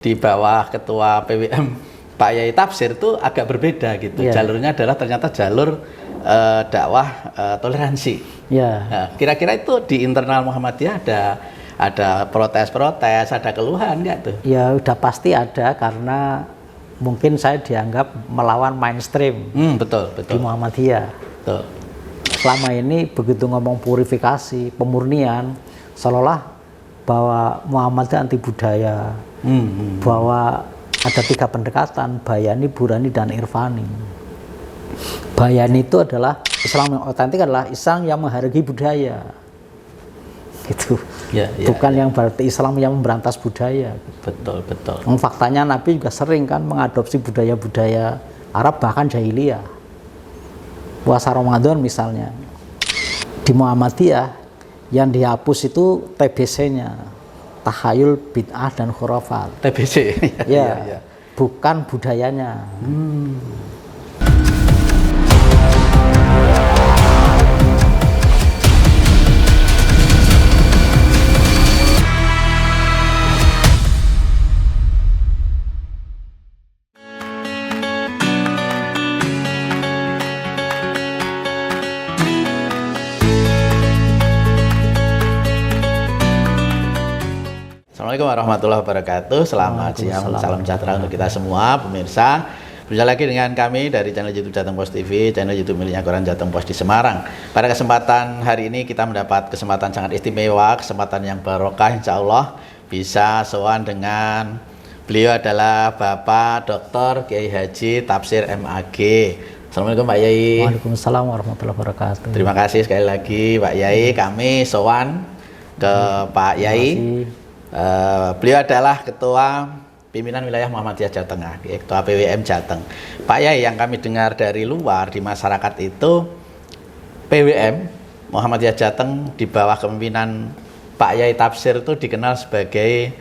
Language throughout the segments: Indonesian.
Di bawah ketua PWM Pak Yai Tafsir itu agak berbeda gitu. Jalurnya adalah ternyata jalur dakwah toleransi. Nah, kira-kira itu di internal Muhammadiyah ada protes-protes, ada keluhan nggak tuh? Ya udah pasti ada, karena mungkin saya dianggap melawan mainstream. Betul. Di Muhammadiyah. Betul. Selama ini begitu ngomong purifikasi, pemurnian, seolah-olah bahwa Muhammadiyah anti budaya, bahwa ada 3 pendekatan, Bayani, Burani, dan Irfani. Bayani itu adalah Islam yang otentik, adalah Islam yang menghargai budaya, gitu. Bukan yang berarti Islam yang memberantas budaya. Betul. Faktanya Nabi juga sering kan mengadopsi budaya-budaya Arab, bahkan jahiliyah. Puasa Ramadan misalnya, di Muhammadiyah yang dihapus itu TBC-nya, tahayul, bid'ah, dan khurafat. TBC. Ya. Bukan budayanya. Assalamualaikum warahmatullahi wabarakatuh. Selamat siang, salam sejahtera untuk kita semua pemirsa. Berjumpa lagi dengan kami dari channel YouTube Jateng Post TV, channel YouTube miliknya Koran Jateng Post di Semarang. Pada kesempatan hari ini kita mendapat kesempatan sangat istimewa, kesempatan yang barokah, insya Allah bisa sowan dengan beliau adalah Bapak Dr. Kiai Haji Tafsir MAG. Assalamualaikum Pak Yai. Waalaikumsalam warahmatullahi wabarakatuh. Terima kasih sekali lagi Pak Yai. Kami sowan ke Pak Yai. Beliau adalah Ketua Pimpinan Wilayah Muhammadiyah Jawa Tengah, Ketua PWM Jateng. Pak Yai, yang kami dengar dari luar di masyarakat itu PWM Muhammadiyah Jateng di bawah kepemimpinan Pak Yai Tafsir itu dikenal sebagai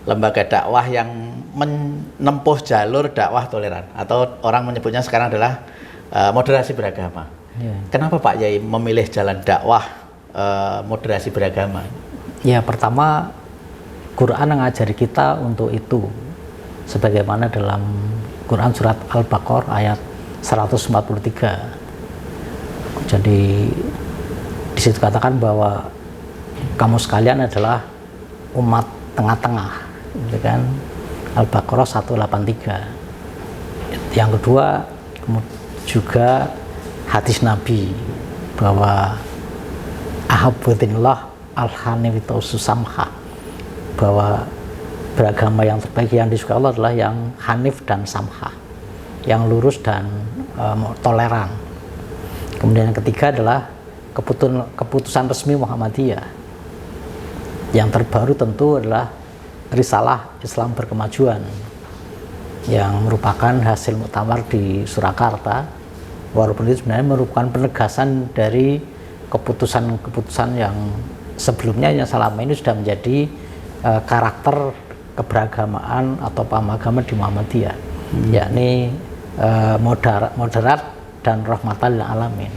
lembaga dakwah yang menempuh jalur dakwah toleran, atau orang menyebutnya sekarang adalah moderasi beragama. Kenapa Pak Yai memilih jalan dakwah moderasi beragama? Ya, pertama Quran mengajari kita untuk itu, sebagaimana dalam Quran surat Al-Baqarah ayat 143. Jadi di situ katakan bahwa kamu sekalian adalah umat tengah-tengah, gitu kan? Al-Baqarah 183. Yang kedua juga hadis Nabi bahwa ahabbatinillah al-hanifitausu samha, bahwa beragama yang terbaik yang disukai Allah adalah yang hanif dan samha, yang lurus dan toleran. Kemudian yang ketiga adalah keputusan resmi Muhammadiyah. Yang terbaru tentu adalah Risalah Islam Berkemajuan, yang merupakan hasil muktamar di Surakarta, walaupun itu sebenarnya merupakan penegasan dari keputusan-keputusan yang sebelumnya, yang selama ini sudah menjadi karakter keberagamaan atau paham agama di Muhammadiyah, yakni moderat dan rahmatan lil alamin.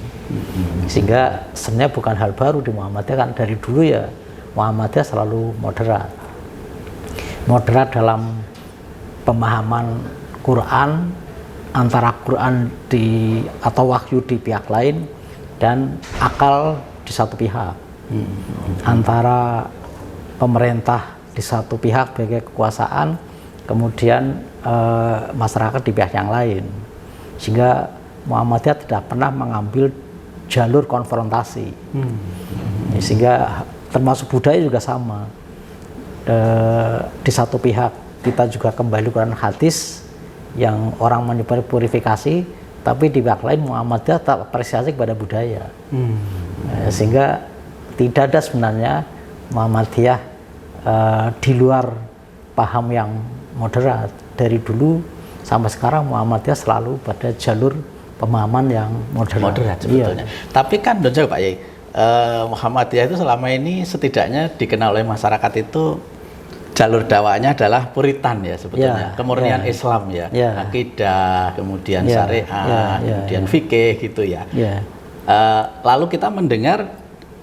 Sehingga sebenarnya bukan hal baru di Muhammadiyah, kan dari dulu ya Muhammadiyah selalu moderat dalam pemahaman Quran, antara Quran atau wahyu di pihak lain dan akal di satu pihak, antara pemerintah di satu pihak sebagai kekuasaan, kemudian masyarakat di pihak yang lain. Sehingga Muhammadiyah tidak pernah mengambil jalur konfrontasi. Sehingga termasuk budaya juga sama. Di satu pihak kita juga kembali Quran hadis yang orang menyebut purifikasi, tapi di pihak lain Muhammadiyah tak apresiasi kepada budaya. Sehingga tidak ada sebenarnya Muhammadiyah di luar paham yang moderat. Dari dulu sampai sekarang Muhammadiyah selalu pada jalur pemahaman yang moderat sebetulnya. Tapi kan Pak Yai, Muhammadiyah itu selama ini setidaknya dikenal oleh masyarakat itu jalur dakwahnya adalah puritan ya sebetulnya, kemurnian Islam ya, akidah, kemudian syariat, kemudian fikih gitu ya. Lalu kita mendengar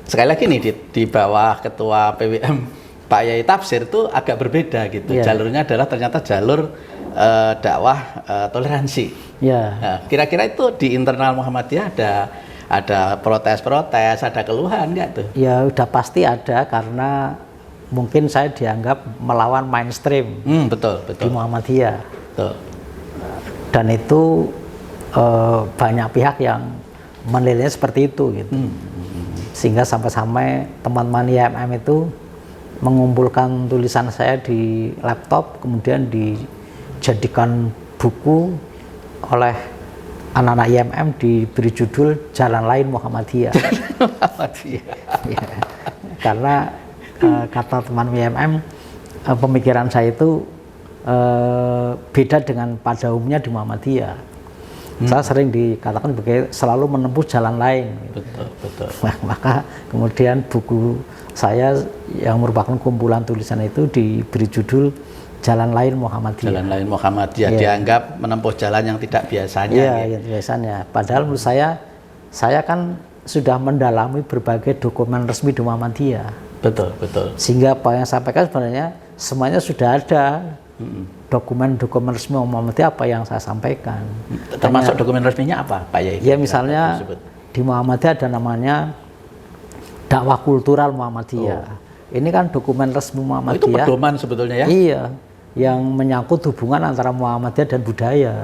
sekali lagi nih di bawah ketua PWM Pak Yai tafsir itu agak berbeda gitu. Iya. Jalurnya adalah ternyata jalur dakwah toleransi. Ya. Nah, kira-kira itu di internal Muhammadiyah ada protes-protes, ada keluhan nggak tuh? Ya udah pasti ada, karena mungkin saya dianggap melawan mainstream Betul, di betul. Muhammadiyah. Betul. Dan itu banyak pihak yang menilainya seperti itu gitu. Sehingga sampai-sampai teman-teman IMM itu mengumpulkan tulisan saya di laptop, kemudian dijadikan buku oleh anak-anak IMM, diberi judul Jalan Lain Muhammadiyah. Ya. Karena kata teman IMM, pemikiran saya itu beda dengan pada umumnya di Muhammadiyah. Saya sering dikatakan sebagai selalu menempuh jalan lain. Betul, betul. Maka kemudian buku saya yang merupakan kumpulan tulisan itu diberi judul Jalan Lain Muhammadiyah. Jalan Lain Muhammadiyah dianggap menempuh jalan yang tidak biasanya. Iya, yang biasanya. Padahal menurut saya kan sudah mendalami berbagai dokumen resmi di Muhammadiyah. Betul, betul. Sehingga apa yang saya sampaikan sebenarnya semuanya sudah ada. Dokumen-dokumen resmi Muhammadiyah apa yang saya sampaikan. Termasuk dokumen resminya apa, Pak Yai? Ya misalnya di Muhammadiyah ada namanya dakwah kultural Muhammadiyah. Ini kan dokumen resmi Muhammadiyah. Itu pedoman sebetulnya ya? Iya, yang menyangkut hubungan antara Muhammadiyah dan budaya.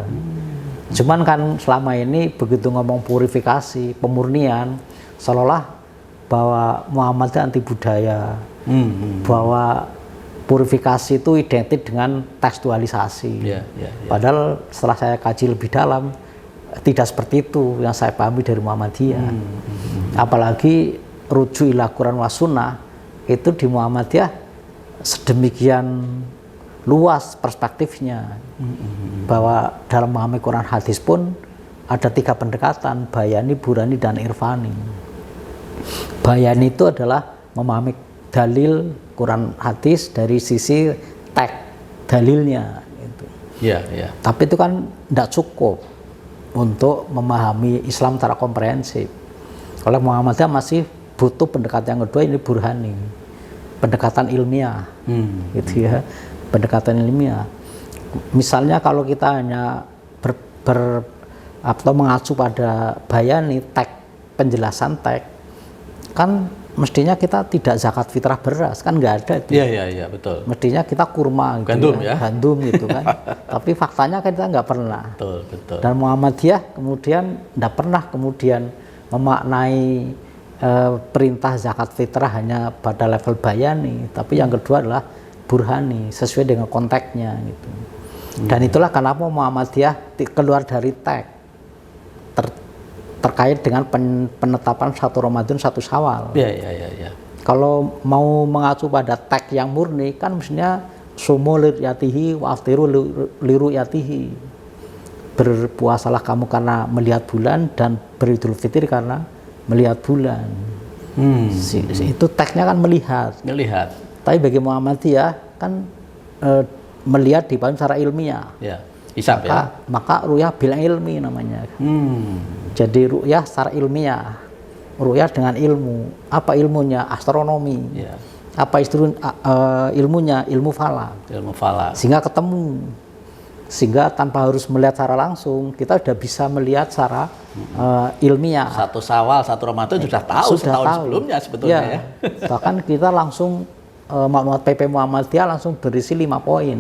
Cuman kan selama ini begitu ngomong purifikasi, pemurnian, seolah-olah bahwa Muhammadiyah anti budaya, bahwa purifikasi itu identik dengan tekstualisasi. Padahal setelah saya kaji lebih dalam, tidak seperti itu yang saya pahami dari Muhammadiyah. Apalagi rujuk ila Quran wa Sunnah, itu di Muhammadiyah sedemikian luas perspektifnya. Bahwa dalam memahami Quran hadis pun ada 3 pendekatan, bayani, burani, dan irfani. Bayani itu adalah memahami dalil Quran hadis dari sisi teks dalilnya gitu. Tapi itu kan tidak cukup untuk memahami Islam secara komprehensif. Oleh Muhammadiyah masih butuh pendekatan yang kedua, ini burhani, pendekatan ilmiah, gitu ya, pendekatan ilmiah. Misalnya kalau kita hanya atau mengacu pada bayani teks, penjelasan teks, kan mestinya kita tidak zakat fitrah beras, kan nggak ada itu. Iya, betul. Mestinya kita kurma, gitu gandum ya. Gandum gitu kan. Tapi faktanya kita nggak pernah. Betul. Dan Muhammadiyah kemudian nggak pernah kemudian memaknai perintah zakat fitrah hanya pada level bayani, tapi yang kedua adalah burhani, sesuai dengan konteksnya gitu. Dan itulah kenapa Muhammadiyah keluar dari teks terkait dengan penetapan 1 Ramadan 1 Syawal. Iya. Kalau mau mengacu pada teks yang murni kan mestinya sumu liruyatihi wa aftiru liruyatihi. Berpuasalah kamu karena melihat bulan dan beridul fitri karena melihat bulan. Itu teksnya kan melihat. Tapi bagi Muhammadiyah kan melihat dipahami secara ilmiah. Hisab maka ru'yah bil ilmi namanya. Jadi ru'yah secara ilmiah, ru'yah dengan ilmu. Apa ilmunya? Astronomi. Apa ilmunya? Ilmu falak. Sehingga ketemu. Sehingga tanpa harus melihat secara langsung, kita sudah bisa melihat secara ilmiah. 1 Syawal, 1 Ramadan sudah tahu setahun sebelumnya sebetulnya ya. Bahkan kita langsung PP Muhammadiyah langsung berisi 5 poin.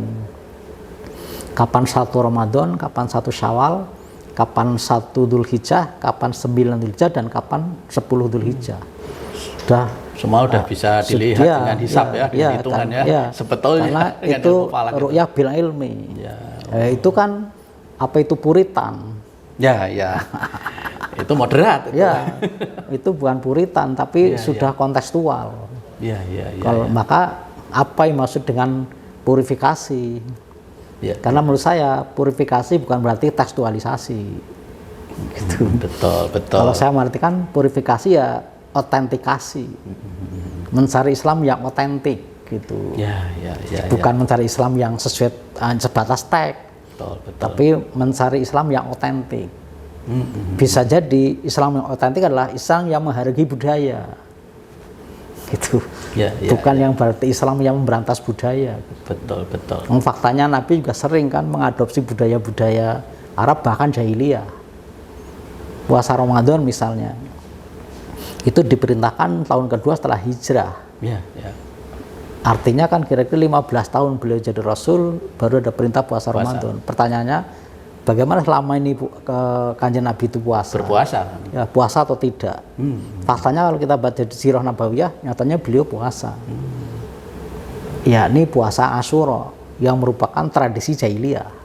Kapan 1 Ramadan, kapan 1 Syawal, kapan 1 Dzulhijjah, kapan 9 Dzulhijjah, dan kapan 10 Dzulhijjah. Semua udah bisa dilihat dengan hisab dengan hitungannya sebetulnya. Karena itu ru'yah bil ilmi. Itu kan apa itu puritan. Itu moderat. Itu bukan puritan tapi sudah kontekstual. Maka apa yang maksud dengan purifikasi? Karena menurut saya purifikasi bukan berarti tekstualisasi. Gitu. Betul. Kalau saya mengartikan purifikasi ya otentikasi. Mencari Islam yang otentik gitu. Bukan mencari Islam yang sesuai sebatas teks. Tapi mencari Islam yang otentik. Bisa jadi Islam yang otentik adalah Islam yang menghargai budaya. gitu. Ya, ya, Bukan yang berarti Islam yang memberantas budaya. betul, betul. Faktanya Nabi juga sering kan mengadopsi budaya-budaya Arab bahkan jahiliyah. Puasa Ramadan misalnya, itu diperintahkan tahun kedua setelah hijrah. Ya, ya. Artinya kan kira-kira 15 tahun beliau jadi Rasul, baru ada perintah puasa Ramadan. Pertanyaannya, bagaimana selama ini Kanjeng Nabi itu puasa? Berpuasa. Ya, puasa atau tidak? Faktanya kalau kita baca di Sirah Nabawiyah, nyatanya beliau puasa. Ya, ini puasa Asyura yang merupakan tradisi jahiliyah.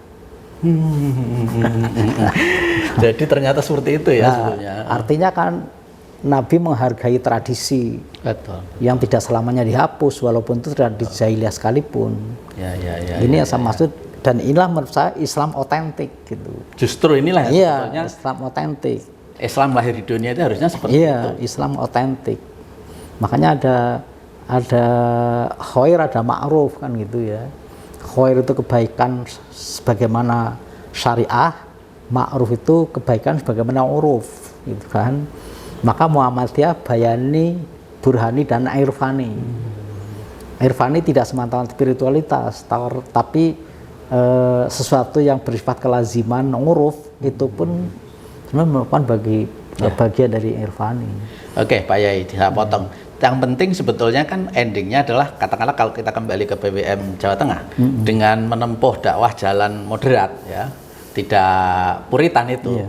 Jadi ternyata seperti itu ya sebetulnya. Artinya kan Nabi menghargai tradisi Betul. yang tidak selamanya dihapus walaupun itu tradisi jahiliyah sekalipun. Ya, ya, ya. Ini ya, yang saya maksud, dan inilah menurut saya Islam otentik gitu. Justru inilah Iya, sebetulnya Islam otentik. Islam lahir di dunia itu harusnya seperti Iya, itu. Islam otentik. Makanya ada khair, ada ma'ruf kan gitu ya. Khair itu kebaikan sebagaimana syariah, ma'ruf itu kebaikan sebagaimana uruf gitu kan. Maka Muhammadiyah, Bayani, Burhani dan Irfani. Irfani tidak semata-mata spiritualitas, tapi sesuatu yang bersifat kelaziman, uruf, itu pun sebenarnya merupakan bagian dari Irfani. Oke, Pak Yai, saya potong. Yang penting sebetulnya kan endingnya adalah, katakanlah kalau kita kembali ke PWM Jawa Tengah, dengan menempuh dakwah jalan moderat, ya, tidak puritan itu. Iya.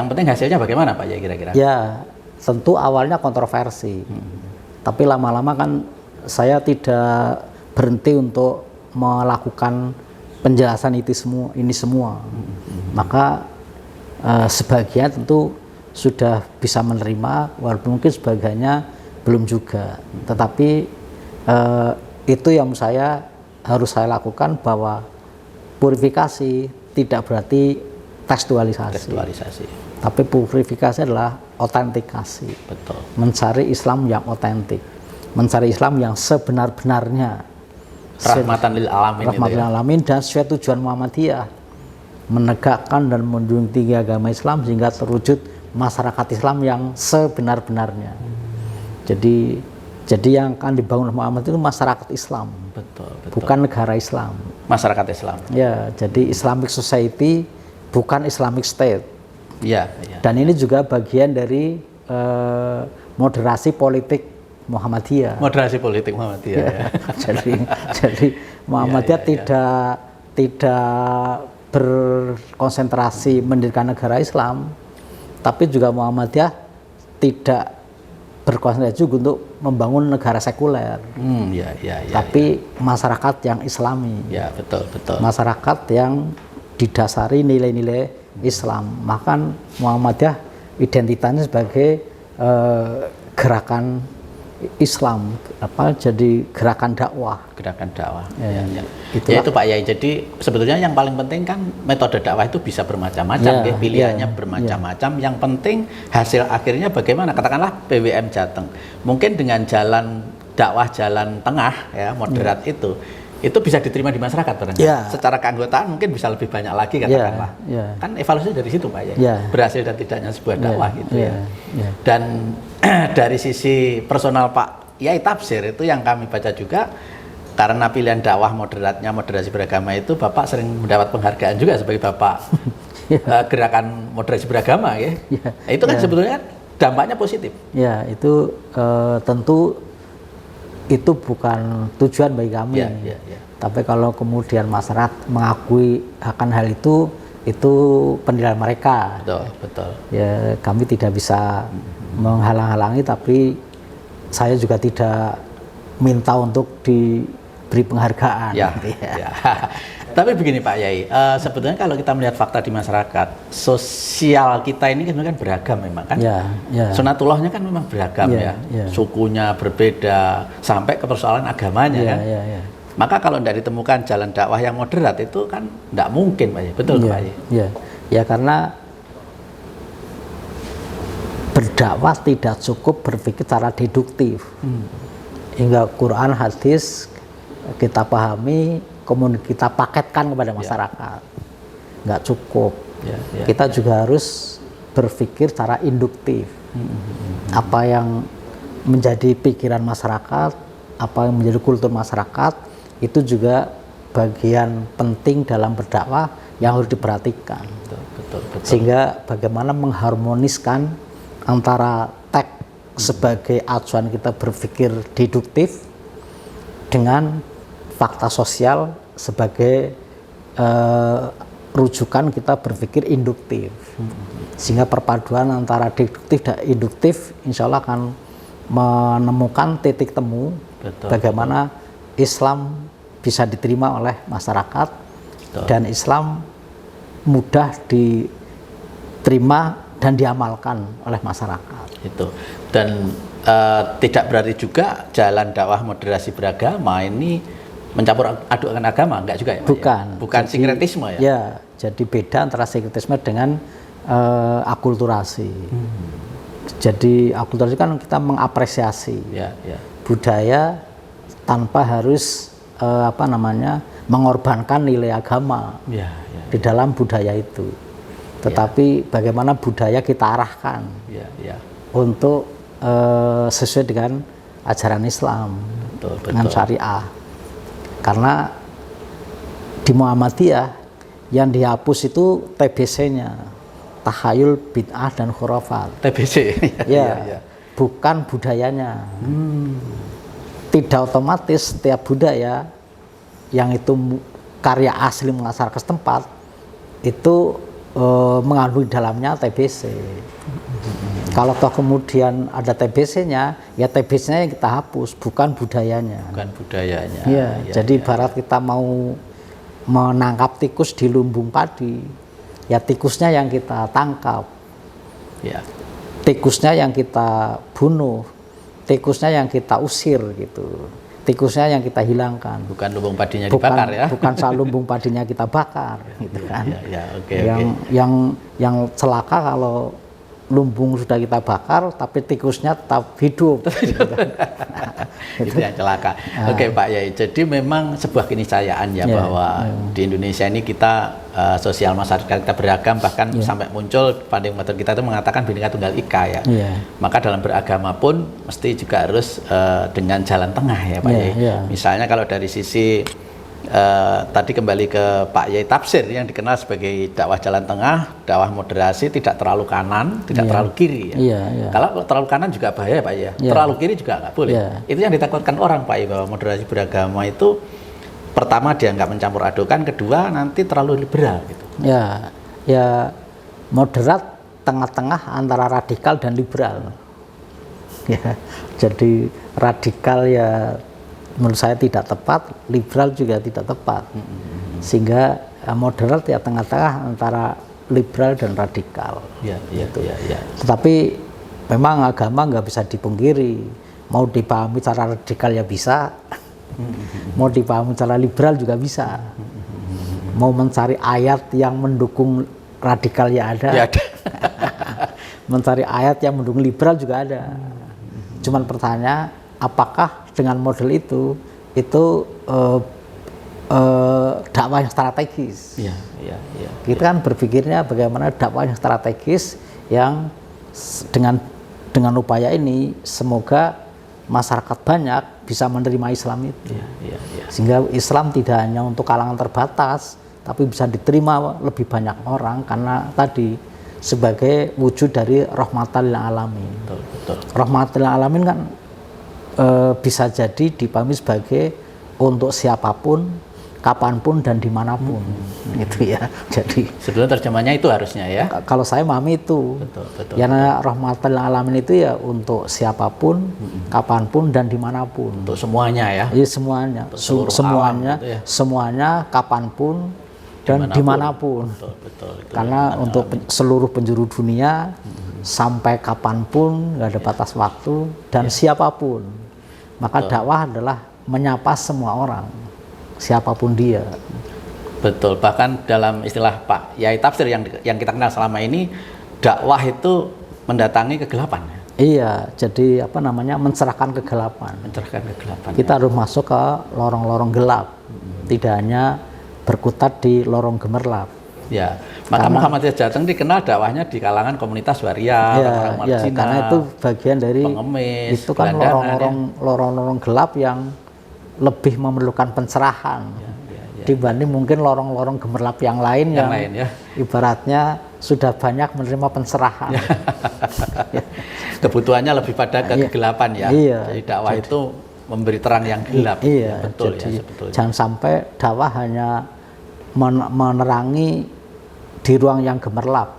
Yang penting hasilnya bagaimana, Pak Yai, kira-kira? Ya, tentu awalnya kontroversi, tapi lama-lama kan saya tidak berhenti untuk melakukan penjelasan ini semua. Maka sebagian tentu sudah bisa menerima, walaupun mungkin sebagiannya belum juga. Tetapi itu yang saya harus saya lakukan, bahwa purifikasi tidak berarti tekstualisasi. Tapi purifikasi adalah autentikasi. Betul. Mencari Islam yang otentik, mencari Islam yang sebenar-benarnya. Rahmatan lil alamin. Rahmatan lil alamin, dan sesuai tujuan Muhammadiyah, menegakkan dan menjunjung tinggi agama Islam sehingga terwujud masyarakat Islam yang sebenar-benarnya. Jadi yang akan dibangun Muhammad itu masyarakat Islam. Betul. Bukan negara Islam. Masyarakat Islam. Ya, jadi Islamic Society, bukan Islamic State. Iya, iya. Dan ini juga bagian dari moderasi politik Muhammadiyah. Moderasi politik Muhammadiyah. Ya. jadi Muhammadiyah tidak berkonsentrasi mendirikan negara Islam, tapi juga Muhammadiyah tidak berkonsentrasi juga untuk membangun negara sekuler. Tapi masyarakat yang Islami. Ya, betul. Masyarakat yang didasari nilai-nilai Islam. Maka Muhammadiyah identitasnya sebagai gerakan Islam, jadi gerakan dakwah. Itu Pak Yai. Jadi sebetulnya yang paling penting kan metode dakwah itu bisa bermacam-macam, pilihannya bermacam-macam. Yang penting hasil akhirnya bagaimana? Katakanlah PWM Jateng, mungkin dengan jalan dakwah jalan tengah, ya, moderat itu bisa diterima di masyarakat barangkali. Secara keanggotaan mungkin bisa lebih banyak lagi, katakanlah. Kan evaluasi dari situ, Pak Yai. Berhasil dan tidaknya sebuah dakwah gitu ya. Dan dari sisi personal Pak Yai Tafsir, itu yang kami baca juga, karena pilihan dakwah moderatnya moderasi beragama itu, Bapak sering mendapat penghargaan juga sebagai Bapak gerakan moderasi beragama, ya. Itu kan sebetulnya dampaknya positif. Ya, itu tentu itu bukan tujuan bagi kami. Tapi kalau kemudian masyarakat mengakui akan hal itu penilaian mereka. Betul. Ya, kami tidak bisa menghalang-halangi, tapi saya juga tidak minta untuk diberi penghargaan. Tapi begini Pak Yai, sebetulnya kalau kita melihat fakta di masyarakat, sosial kita ini kan beragam memang kan. Sunatullahnya kan memang beragam, sukunya berbeda, sampai ke persoalan agamanya kan. Maka kalau tidak ditemukan jalan dakwah yang moderat itu kan tidak mungkin, Pak Yai. Betul Pak Yai? Ya, karena berdakwah tidak cukup berpikir secara deduktif. Hingga Quran, hadis kita pahami, kemudian kita paketkan kepada masyarakat. Nggak cukup. Kita juga harus berpikir secara induktif. Apa yang menjadi pikiran masyarakat, apa yang menjadi kultur masyarakat, itu juga bagian penting dalam berdakwah yang harus diperhatikan. Betul. Sehingga bagaimana mengharmoniskan antara teks sebagai acuan kita berpikir deduktif dengan fakta sosial sebagai rujukan kita berpikir induktif. Sehingga perpaduan antara deduktif dan induktif insya Allah akan menemukan titik temu bagaimana Islam bisa diterima oleh masyarakat dan Islam mudah diterima dan diamalkan oleh masyarakat. Itu. Dan tidak berarti juga jalan dakwah moderasi beragama ini mencampur adukan agama, enggak juga ya? Bukan jadi, sinkretisme ya? Ya, jadi beda antara sinkretisme dengan akulturasi. Jadi akulturasi kan kita mengapresiasi budaya tanpa harus mengorbankan nilai agama di dalam budaya itu. Tetapi bagaimana budaya kita arahkan untuk sesuai dengan ajaran Islam, dengan syariah. Karena di Muhammadiyah yang dihapus itu TBC-nya, tahayul, bid'ah dan khurafat. TBC, bukan budayanya. Tidak otomatis setiap budaya yang itu karya asli masyarakat setempat itu mengandung dalamnya TBC. Kalau toh kemudian ada TBC-nya, ya TBC-nya yang kita hapus, bukan budayanya. Bukan budayanya. Jadi ibarat kita mau menangkap tikus di lumbung padi, ya tikusnya yang kita tangkap, tikusnya yang kita bunuh, tikusnya yang kita usir gitu, tikusnya yang kita hilangkan. Bukan lumbung padinya dibakar ya? Bukan lumbung padinya kita bakar, gitu kan? Yang celaka kalau lumbung sudah kita bakar, tapi tikusnya tetap hidup. Gitu kan? Itu yang celaka. Oke Pak Yai, jadi memang sebuah keniscayaan bahwa di Indonesia ini kita sosial masyarakat kita beragam, bahkan sampai muncul pandang motor kita itu mengatakan Bhinneka Tunggal Ika ya. Maka dalam beragama pun mesti juga harus dengan jalan tengah ya Pak Yai. Misalnya kalau dari sisi tadi kembali ke Pak Yai Tafsir yang dikenal sebagai dakwah jalan tengah, dakwah moderasi, tidak terlalu kanan, tidak terlalu kiri. Kalau terlalu kanan juga bahaya Pak Yai. Terlalu kiri juga nggak boleh. Itu yang ditakutkan orang Pak Yai, bahwa moderasi beragama itu pertama dia nggak mencampur adukan, kedua nanti terlalu liberal gitu. Ya moderat tengah-tengah antara radikal dan liberal. Jadi radikal ya menurut saya tidak tepat, liberal juga tidak tepat. Sehingga moderat ya tengah-tengah antara liberal dan radikal. Tetapi memang agama nggak bisa dipungkiri. Mau dipahami cara radikal ya bisa, mau dipahami cara liberal juga bisa. Mau mencari ayat yang mendukung radikal ya ada. Mencari ayat yang mendukung liberal juga ada. Cuman pertanyaan, apakah dengan model itu dakwah yang strategis? Kita kan berpikirnya bagaimana dakwah yang strategis yang dengan upaya ini semoga masyarakat banyak bisa menerima Islam itu. Sehingga Islam tidak hanya untuk kalangan terbatas, tapi bisa diterima lebih banyak orang karena tadi sebagai wujud dari rahmatan lil alamin. Rahmatan lil alamin kan bisa jadi dipahami sebagai untuk siapapun, kapanpun dan dimanapun, gitu ya. Jadi sebetulnya terjemahnya itu harusnya ya. Kalau saya memahami itu, karena rahmatan lil alamin itu ya untuk siapapun, kapanpun dan dimanapun. Untuk semuanya ya. Jadi semuanya, semuanya, gitu ya. Semuanya, kapanpun dan dimanapun. Karena untuk seluruh penjuru dunia sampai kapanpun nggak ada batas waktu dan siapapun. Maka dakwah adalah menyapa semua orang, siapapun dia. Betul. Bahkan dalam istilah Pak Yai Tafsir yang kita kenal selama ini, dakwah itu mendatangi kegelapan. Iya, jadi mencerahkan kegelapan. Mencerahkan kegelapan. Kita harus masuk ke lorong-lorong gelap, tidak hanya berkutat di lorong gemerlap. Ya, Maka Muhammadiyah Jateng dikenal dakwahnya di kalangan komunitas waria, orang marginal, karena itu bagian dari pengemis, itu kan lorong-lorong gelap yang lebih memerlukan pencerahan dibanding mungkin lorong-lorong gemerlap yang lain yang ibaratnya sudah banyak menerima pencerahan. Kebutuhannya lebih pada kegelapan ya. Jadi dakwah itu memberi terang yang gelap. Betul jadi, ya sebetulnya. Jangan sampai dakwah hanya menerangi di ruang yang gemerlap.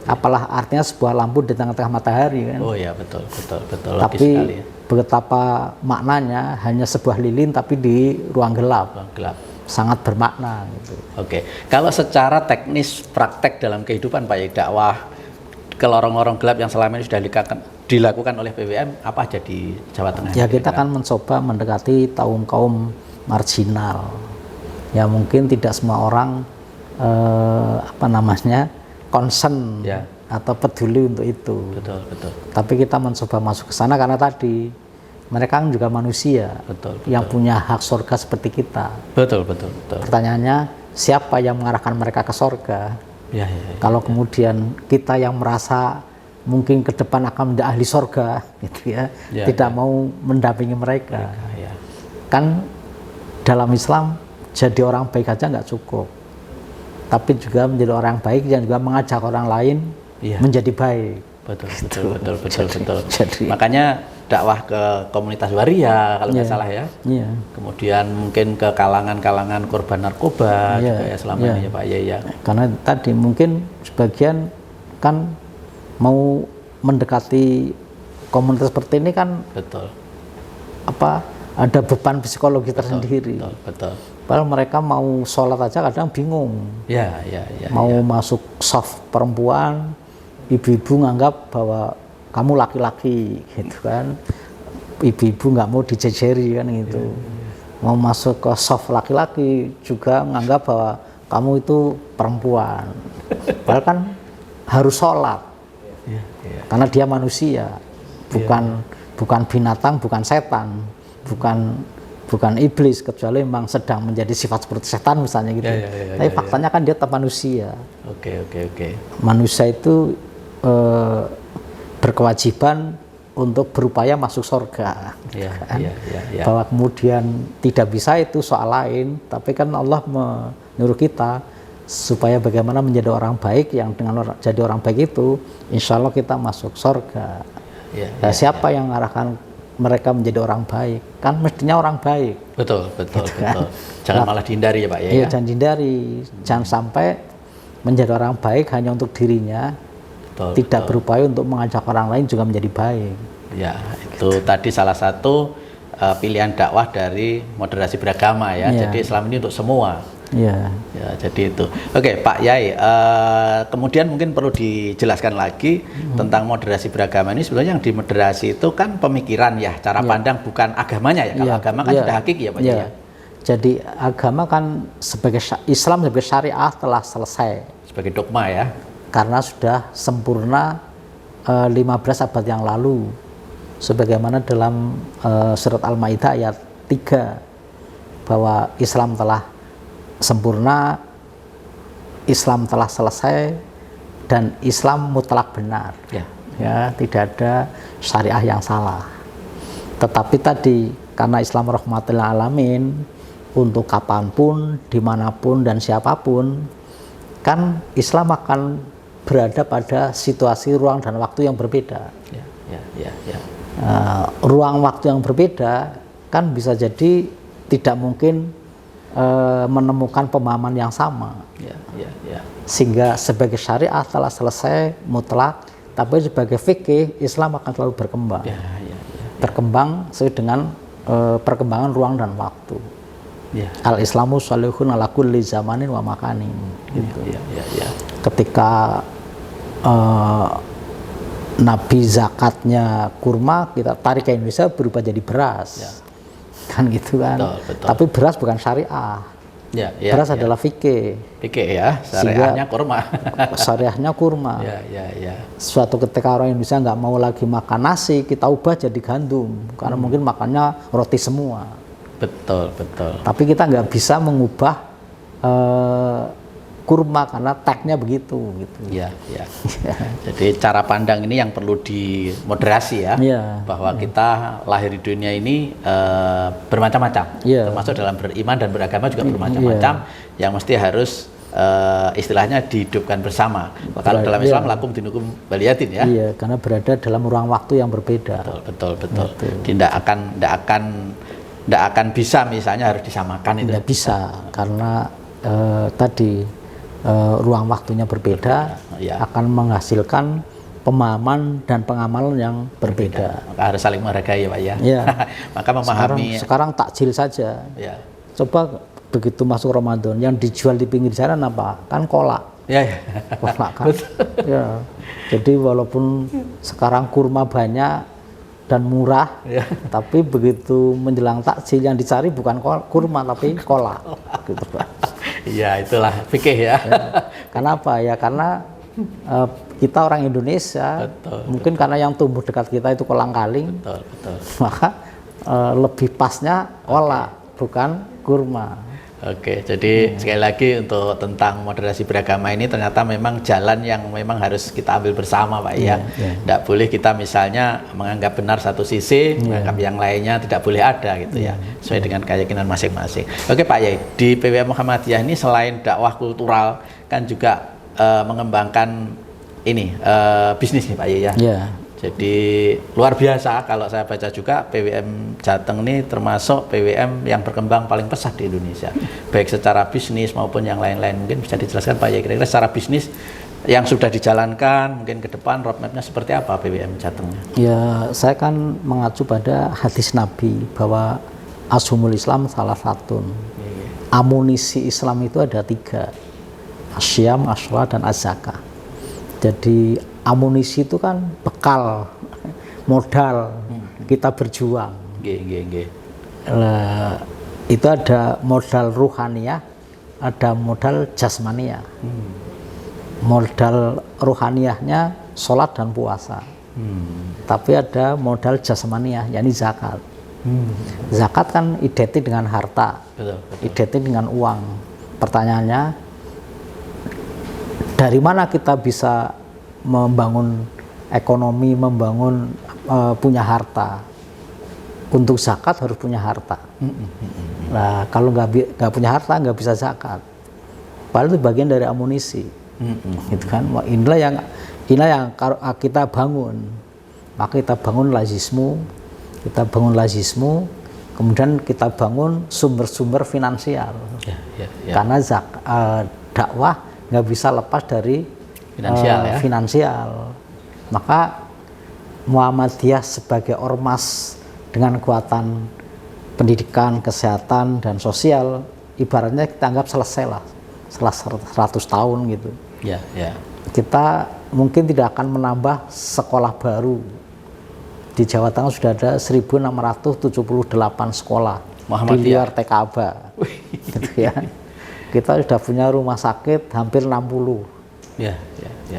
Apalah artinya sebuah lampu di tengah-tengah matahari kan. Oh ya, betul. Tapi betapa maknanya hanya sebuah lilin tapi di ruang gelap. Sangat bermakna gitu. Oke. Kalau secara teknis praktek dalam kehidupan Pak Yai, dakwah ke lorong-lorong gelap yang selama ini sudah dilakukan oleh PWM apa aja di Jawa Tengah? Ya kita kan mencoba mendekati kaum marginal. Ya mungkin tidak semua orang concern atau peduli untuk itu. Betul. Tapi kita mencoba masuk ke sana karena tadi mereka kan juga manusia yang punya hak surga seperti kita. Betul. Pertanyaannya, siapa yang mengarahkan mereka ke surga? Kalau kemudian kita yang merasa mungkin ke depan akan menjadi ahli surga, gitu tidak mau mendampingi mereka. Kan dalam Islam jadi orang baik aja nggak cukup, tapi juga menjadi orang baik yang juga mengajak orang lain menjadi baik. Betul. Jadi, makanya dakwah ke komunitas waria kalau nggak salah ya. Kemudian mungkin ke kalangan korban narkoba juga ya selama ini ya Pak Yai ya. Karena tadi mungkin sebagian kan mau mendekati komunitas seperti ini kan ada beban psikologi tersendiri. Betul. Padahal mereka mau sholat aja kadang bingung. Mau masuk soft perempuan, ibu-ibu nganggap bahwa kamu laki-laki gitu kan. Ibu-ibu nggak mau dijejeri kan gitu. Mau masuk ke soft laki-laki juga nganggap bahwa kamu itu perempuan. Padahal kan harus sholat. Karena dia manusia, bukan binatang, bukan setan, bukan iblis, kecuali memang sedang menjadi sifat seperti setan misalnya gitu. Tapi faktanya kan dia tetap manusia. Oke. Manusia itu berkewajiban untuk berupaya masuk surga. Bahwa kemudian tidak bisa itu soal lain, tapi kan Allah menyuruh kita supaya bagaimana menjadi orang baik, yang dengan jadi orang baik itu insya Allah kita masuk surga. Siapa yang mengarahkan mereka menjadi orang baik? Kan mestinya orang baik. Betul. Jangan malah dihindari ya Pak ya. Jangan dihindari. Jangan sampai menjadi orang baik hanya untuk dirinya, tidak berupaya untuk mengajak orang lain juga menjadi baik. Itu tadi salah satu pilihan dakwah dari moderasi beragama ya. Jadi Islam ini untuk semua. Jadi itu. Oke, Pak Yai. Kemudian mungkin perlu dijelaskan lagi tentang moderasi beragama ini. Sebenarnya yang dimoderasi itu kan pemikiran ya, cara pandang, bukan agamanya ya. Kalau agama kan sudah hakiki ya Pak Yai. Jadi agama kan sebagai Islam sebagai syariah telah selesai. Sebagai dogma ya. Karena sudah sempurna 15 abad yang lalu. Sebagaimana dalam surat Al-Maidah ayat 3 bahwa Islam telah sempurna, Islam telah selesai, dan Islam mutlak benar. Tidak ada syariah yang salah. Tetapi tadi karena Islam rahmatil alamin, untuk kapanpun, dimanapun dan siapapun, kan Islam akan berada pada situasi ruang dan waktu yang berbeda. Ruang waktu yang berbeda kan bisa jadi tidak mungkin menemukan pemahaman yang sama. Sehingga sebagai syariah telah selesai mutlak, tapi sebagai fikih Islam akan selalu berkembang. Berkembang sesuai dengan perkembangan ruang dan waktu. Al-Islamu sholihun ala kulli zamanin wa makanin gitu. Ketika Nabi zakatnya kurma, kita tarik ke Indonesia berubah jadi beras. Kan gitu kan. Betul. Tapi beras bukan syariah. Beras adalah fikih. Fikih ya, syariahnya kurma. Syariahnya kurma. Suatu ketika orang Indonesia nggak mau lagi makan nasi, kita ubah jadi gandum, karena mungkin makannya roti semua. Betul. Tapi kita nggak bisa mengubah kurma karena tagnya begitu gitu. Ya, ya. Jadi cara pandang ini yang perlu dimoderasi ya, bahwa kita lahir di dunia ini bermacam-macam, termasuk dalam beriman dan beragama juga bermacam-macam, yang mesti harus istilahnya dihidupkan bersama. Kalau dalam Islam lakum dinukum waliyatin ya. Iya, karena berada dalam ruang waktu yang berbeda. Betul. Tidak akan bisa misalnya harus disamakan itu. Tidak bisa karena tadi ruang waktunya berbeda, akan menghasilkan pemahaman dan pengamalan yang berbeda. Maka harus saling menghargai ya Pak ya. Maka memahami. Sekarang takjil saja. Coba begitu masuk Ramadan yang dijual di pinggir jalan apa? Kan kolak. Kolak kan. Jadi walaupun sekarang kurma banyak dan murah, tapi begitu menjelang takjil yang dicari bukan kurma tapi kolak. Gitu, Pak. Iya, itulah fikih ya. Kenapa ya? Karena kita orang Indonesia, mungkin karena yang tumbuh dekat kita itu kolang-kaling, maka lebih pasnya kolak, bukan kurma. Oke, jadi sekali lagi untuk tentang moderasi beragama ini ternyata memang jalan yang memang harus kita ambil bersama Pak ya. Tidak boleh kita misalnya menganggap benar satu sisi, menganggap yang lainnya tidak boleh ada gitu ya, sesuai dengan keyakinan masing-masing. Oke Pak Yai, di PWM Muhammadiyah ini selain dakwah kultural kan juga mengembangkan ini bisnis nih Pak Yai ya. Jadi luar biasa kalau saya baca juga PWM Jateng ini termasuk PWM yang berkembang paling pesat di Indonesia, baik secara bisnis maupun yang lain-lain. Mungkin bisa dijelaskan Pak Yai, kira-kira secara bisnis yang sudah dijalankan mungkin ke depan roadmapnya seperti apa PWM Jateng? Ya, saya kan mengacu pada hadis Nabi bahwa ashumul Islam salah satu. Amunisi Islam itu ada 3, asyam, asla, dan az-zakah. Jadi amunisi itu kan bekal, modal kita berjuang. Itu ada modal ruhaniyah, ada modal jasmaniyah. Modal ruhaniyahnya sholat dan puasa. Tapi ada modal jasmaniyah, yakni zakat. Zakat kan identik dengan harta, identik dengan uang. Pertanyaannya, dari mana kita bisa membangun ekonomi, membangun punya harta? Untuk zakat harus punya harta. Nah, kalau nggak punya harta nggak bisa zakat. Padahal itu bagian dari amunisi, gitu kan? Inilah yang kita bangun. Maka kita bangun lazismu, kemudian kita bangun sumber-sumber finansial. Karena dakwah nggak bisa lepas dari finansial. Maka Muhammadiyah sebagai ormas dengan kekuatan pendidikan, kesehatan, dan sosial, ibaratnya kita anggap selesai lah setelah 100 tahun gitu. Kita mungkin tidak akan menambah sekolah baru. Di Jawa Tengah sudah ada 1678 sekolah di luar TKB, gitu ya. Kita sudah punya rumah sakit hampir 60.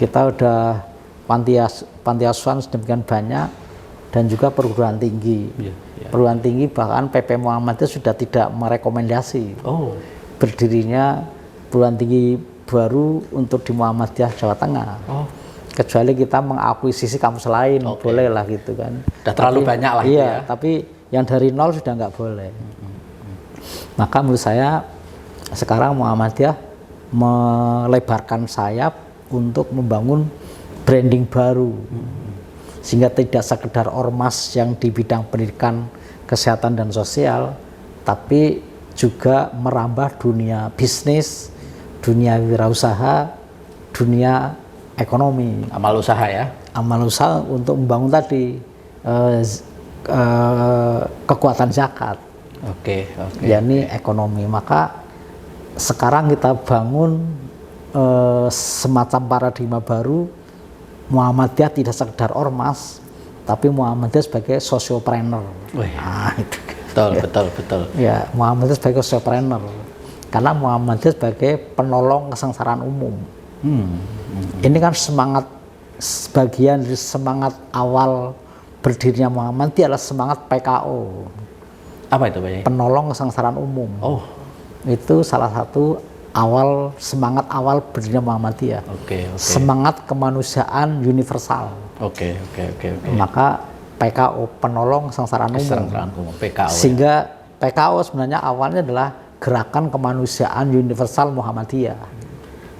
Kita udah panti asuhan sedemikian banyak, dan juga perguruan tinggi. Perguruan tinggi bahkan PP Muhammadiyah sudah tidak merekomendasi berdirinya perguruan tinggi baru untuk di Muhammadiyah Jawa Tengah. Kecuali kita mengakuisisi kampus lain, boleh lah gitu kan. Udah terlalu banyak lah. Tapi yang dari nol sudah nggak boleh. Maka menurut saya sekarang Muhammadiyah melebarkan sayap untuk membangun branding baru, sehingga tidak sekedar ormas yang di bidang pendidikan, kesehatan, dan sosial, tapi juga merambah dunia bisnis, dunia wirausaha, dunia ekonomi. Amal usaha ya? Amal usaha untuk membangun tadi kekuatan zakat. Yakni ekonomi. Maka sekarang kita bangun semacam paradigma baru. Muhammadiyah tidak sekedar ormas, tapi Muhammadiyah sebagai sosiopreneur. Itu. Betul. Ya, Muhammadiyah sebagai sosiopreneur. Karena Muhammadiyah sebagai penolong kesengsaraan umum. Ini kan sebagian dari semangat awal berdirinya Muhammadiyah adalah semangat PKO. Apa itu Pak Yai? Penolong kesengsaraan umum. Itu salah satu semangat awal berdirinya Muhammadiyah. Oke. Semangat kemanusiaan universal. Oke. Maka PKO, penolong sengsaraan umum. PKO. Sehingga PKO sebenarnya awalnya adalah gerakan kemanusiaan universal Muhammadiyah.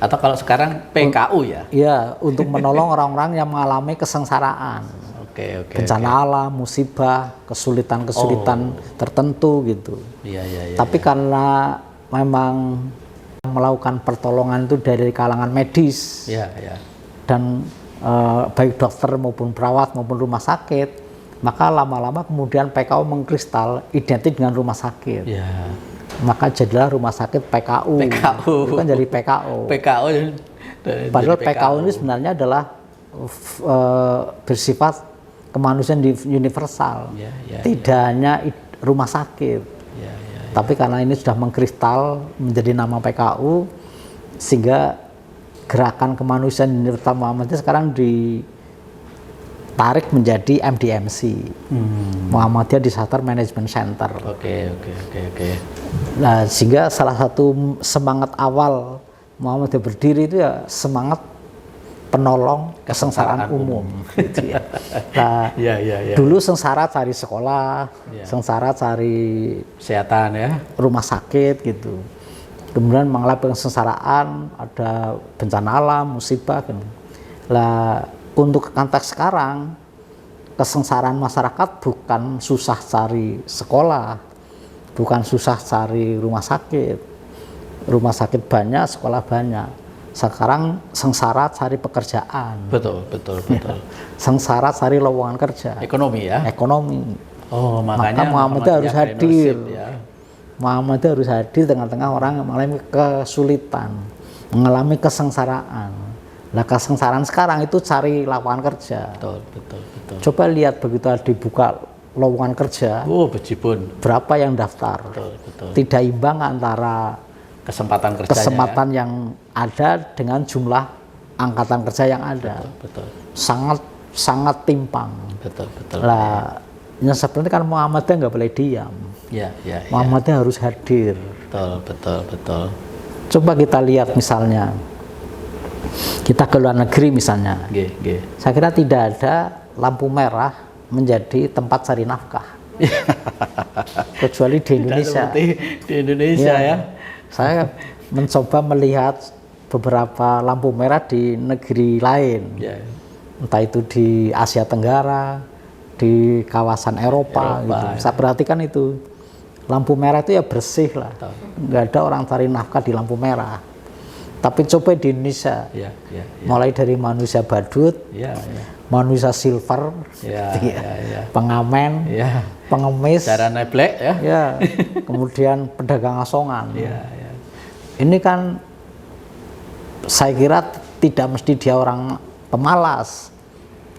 Atau kalau sekarang PKU ya? Iya, untuk menolong orang-orang yang mengalami kesengsaraan. Oke. Bencana alam, musibah, kesulitan-kesulitan tertentu gitu. Iya. Tapi karena memang melakukan pertolongan itu dari kalangan medis. Iya. Dan baik dokter maupun perawat maupun rumah sakit, maka lama-lama kemudian PKU mengkristal identik dengan rumah sakit. Iya. Maka jadilah rumah sakit PKU. Itu kan jadi PKO. Padahal PKU ini sebenarnya adalah bersifat kemanusiaan universal. Tidak hanya rumah sakit. Tapi karena ini sudah mengkristal menjadi nama PKU, sehingga gerakan kemanusiaan universal Muhammadiyah sekarang ditarik menjadi MDMC, Muhammadiyah Disaster Management Center. Oke. Nah, sehingga salah satu semangat awal Muhammadiyah berdiri itu ya semangat penolong kesengsaraan umum. Gitu ya. Nah, dulu sengsara cari sekolah, sengsara cari kesehatan ya, rumah sakit gitu. Kemudian mengalami kesengsaraan, ada bencana alam, musibah. Gitu. Lah, untuk konteks sekarang, kesengsaraan masyarakat bukan susah cari sekolah, bukan susah cari rumah sakit. Rumah sakit banyak, sekolah banyak. Sekarang sengsara cari pekerjaan. Betul. Sengsara cari lowongan kerja. Ekonomi ya. Ekonomi. Oh, makanya Muhammadiyah harus hadir. Ya. Muhammadiyah harus hadir tengah-tengah orang yang mengalami kesulitan, mengalami kesengsaraan. Nah, kesengsaraan sekarang itu cari lapangan kerja. Betul. Coba lihat begitu dibuka lowongan kerja. Bejibun. Berapa yang daftar? Betul. Tidak imbang antara kesempatan yang ada dengan jumlah angkatan kerja yang ada. Betul. Sangat timpang. Betul. Lah, yang seperti kan Muhammadiyah nggak boleh diam. Muhammadiyah harus hadir. Betul. Coba kita lihat misalnya, kita ke luar negeri misalnya. Saya kira tidak ada lampu merah menjadi tempat cari nafkah. Kecuali di Indonesia. Di Indonesia ya. Saya mencoba melihat beberapa lampu merah di negeri lain. Entah itu di Asia Tenggara, di kawasan Eropa. Gitu. Saya perhatikan itu. Lampu merah itu ya bersih lah. Nggak ada orang cari nafkah di lampu merah. Tapi coba di Indonesia, mulai dari manusia badut, manusia silver, pengamen, pengemis, cara neblek ya, kemudian pedagang asongan. Ini kan saya kira tidak mesti dia orang pemalas,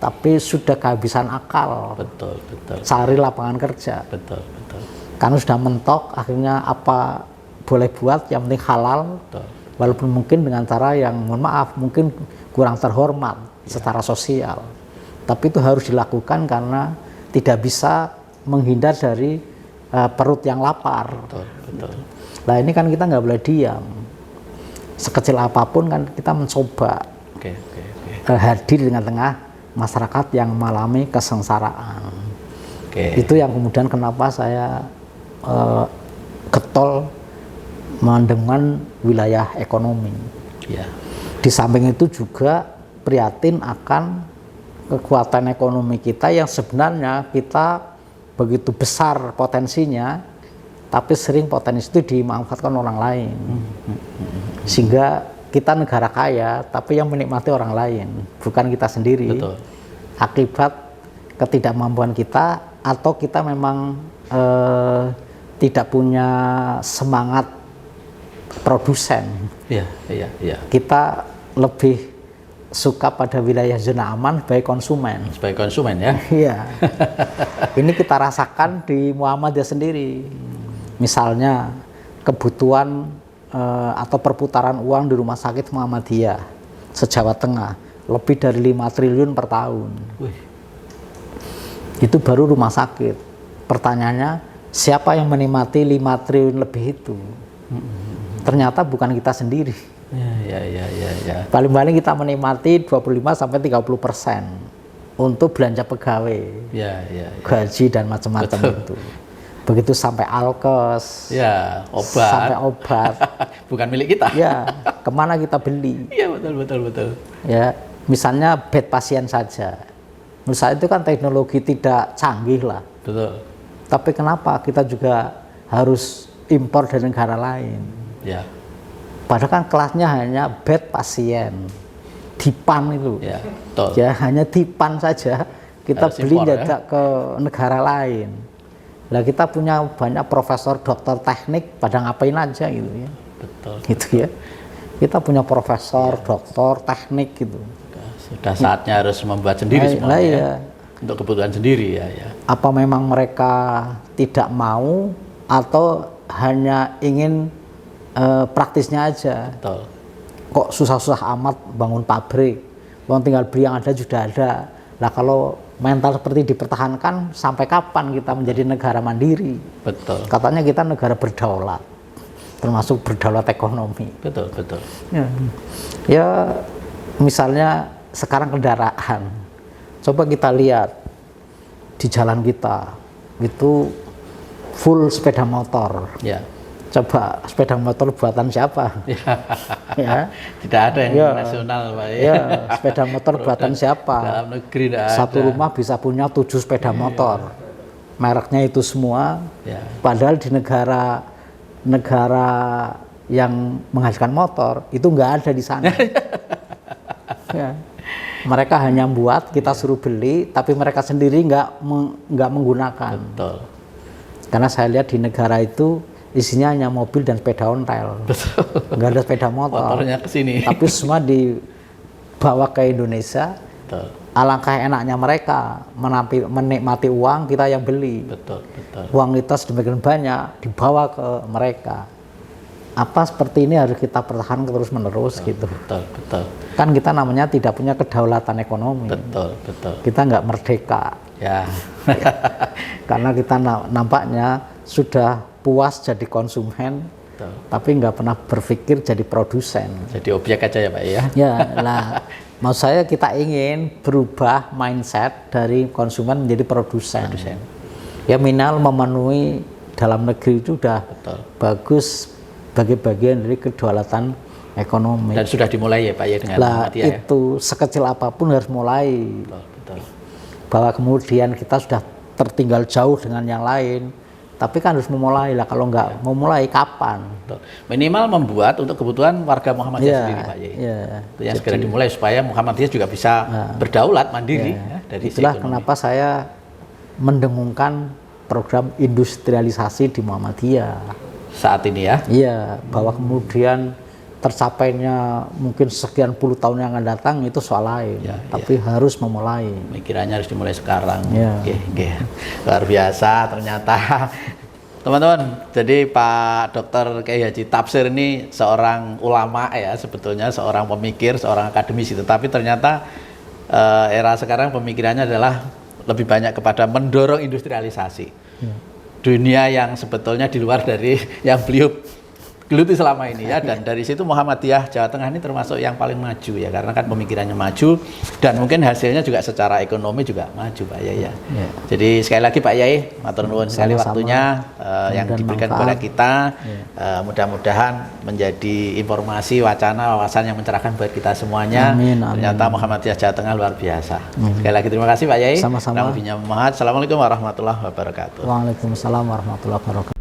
tapi sudah kehabisan akal. Betul. Cari lapangan kerja. Betul. Karena sudah mentok, akhirnya apa boleh buat, yang penting halal. Betul. Walaupun mungkin dengan cara yang mohon maaf mungkin kurang terhormat secara sosial, tapi itu harus dilakukan karena tidak bisa menghindar dari perut yang lapar. Betul. Nah, ini kan kita nggak boleh diam. Sekecil apapun kan kita mencoba hadir dengan tengah masyarakat yang mengalami kesengsaraan. Itu yang kemudian kenapa saya getol dengan wilayah ekonomi. Di samping itu juga prihatin akan kekuatan ekonomi kita yang sebenarnya kita begitu besar potensinya, tapi sering potensi itu dimanfaatkan orang lain. Sehingga kita negara kaya, tapi yang menikmati orang lain, bukan kita sendiri. Betul. Akibat ketidakmampuan kita, atau kita memang tidak punya semangat produsen. Kita lebih suka pada wilayah zona aman sebagai konsumen. Sebagai konsumen ya? Iya. Ini kita rasakan di Muhammadiyah sendiri. Misalnya kebutuhan atau perputaran uang di rumah sakit Muhammadiyah se-Jawa Tengah lebih dari 5 triliun per tahun. Itu baru rumah sakit. Pertanyaannya, siapa yang menikmati 5 triliun lebih itu? Ternyata bukan kita sendiri. Ya. Paling-paling kita menikmati 25-30% untuk belanja pegawai, gaji dan macam-macam itu. Begitu sampai alkes, sampai obat, bukan milik kita. Ya, kemana kita beli? Iya, betul. Ya, misalnya bed pasien saja. Menurut saya itu kan teknologi tidak canggih lah. Betul. Tapi kenapa kita juga harus impor dari negara lain? Ya. Padahal kan kelasnya hanya bed pasien, dipan itu. Ya, betul. Ya, hanya dipan saja kita harus beli impor, jajak ke negara lain. Lah kita punya banyak profesor dokter teknik pada ngapain aja gitu ya. Betul. Gitu ya. Kita punya profesor dokter teknik gitu. Sudah saatnya harus membuat sendiri semuanya. Ya. Untuk kebutuhan sendiri ya. Apa memang mereka tidak mau atau hanya ingin praktisnya aja? Betul. Kok susah-susah amat bangun pabrik? Tinggal beli yang ada sudah ada. Lah kalau mental seperti dipertahankan, sampai kapan kita menjadi negara mandiri? Betul. Katanya kita negara berdaulat, termasuk berdaulat ekonomi. Betul. Ya misalnya sekarang kendaraan, coba kita lihat di jalan kita itu full sepeda motor. Ya. Coba sepeda motor buatan siapa? Ya. Tidak ada yang nasional, Pak. Ya, sepeda motor buatan siapa? Dalam negeri tidak Satu ada. rumah bisa punya 7 sepeda motor. Mereknya itu semua. Ya. Padahal di negara yang menghasilkan motor itu nggak ada di sana. Ya. Mereka hanya buat, kita suruh beli, tapi mereka sendiri nggak menggunakan. Betul. Karena saya lihat di negara itu isinya hanya mobil dan sepeda ontel. Betul. Nggak ada sepeda motor. Motornya ke sini. Tapi semua dibawa ke Indonesia. Betul. Alangkah enaknya mereka menikmati uang, kita yang beli. Betul. Uang kita sedemikian banyak dibawa ke mereka. Apa seperti ini harus kita pertahankan terus-menerus gitu. Betul. Kan kita namanya tidak punya kedaulatan ekonomi. Betul. Kita nggak merdeka. Ya. Karena kita nampaknya sudah puas jadi konsumen, tapi nggak pernah berpikir jadi produsen. Jadi objek aja ya, Pak ya. Ya, lah. Maksud saya kita ingin berubah mindset dari konsumen menjadi produsen. Ya minimal memenuhi dalam negeri itu sudah bagus bagi bagian dari kedaulatan ekonomi. Dan sudah dimulai ya Pak ya dengan Muhammadiyah ya. Itu sekecil apapun harus mulai. Betul. Bahwa kemudian kita sudah tertinggal jauh dengan yang lain. Tapi kan harus memulai lah, kalau nggak memulai kapan? Betul. Minimal membuat untuk kebutuhan warga Muhammadiyah sendiri Pak Yai. Itu yang segera dimulai supaya Muhammadiyah juga bisa berdaulat mandiri dari itulah kenapa saya mendengungkan program industrialisasi di Muhammadiyah saat ini ya. Iya, bahwa kemudian tercapainya mungkin sekian puluh tahun yang akan datang itu soal lain, tapi harus memulai. Pikirannya harus dimulai sekarang. Oke. Luar biasa ternyata. Teman-teman, jadi Pak Dr. Kiai Haji Tafsir ini seorang ulama ya, sebetulnya seorang pemikir, seorang akademisi, tetapi ternyata era sekarang pemikirannya adalah lebih banyak kepada mendorong industrialisasi. Dunia yang sebetulnya di luar dari yang beliau geluti selama ini ya, dan dari situ Muhammadiyah Jawa Tengah ini termasuk yang paling maju ya, karena kan pemikirannya maju dan mungkin hasilnya juga secara ekonomi juga maju Pak Yai ya. Jadi sekali lagi Pak Yai, matur nuwun sekali waktunya yang diberikan kepada kita. Mudah-mudahan menjadi informasi, wacana, wawasan yang mencerahkan buat kita semuanya. Ternyata Muhammadiyah Jawa Tengah luar biasa. Sekali lagi terima kasih Pak Yai. Sama-sama. Assalamualaikum warahmatullahi wabarakatuh. Waalaikumsalam warahmatullahi wabarakatuh.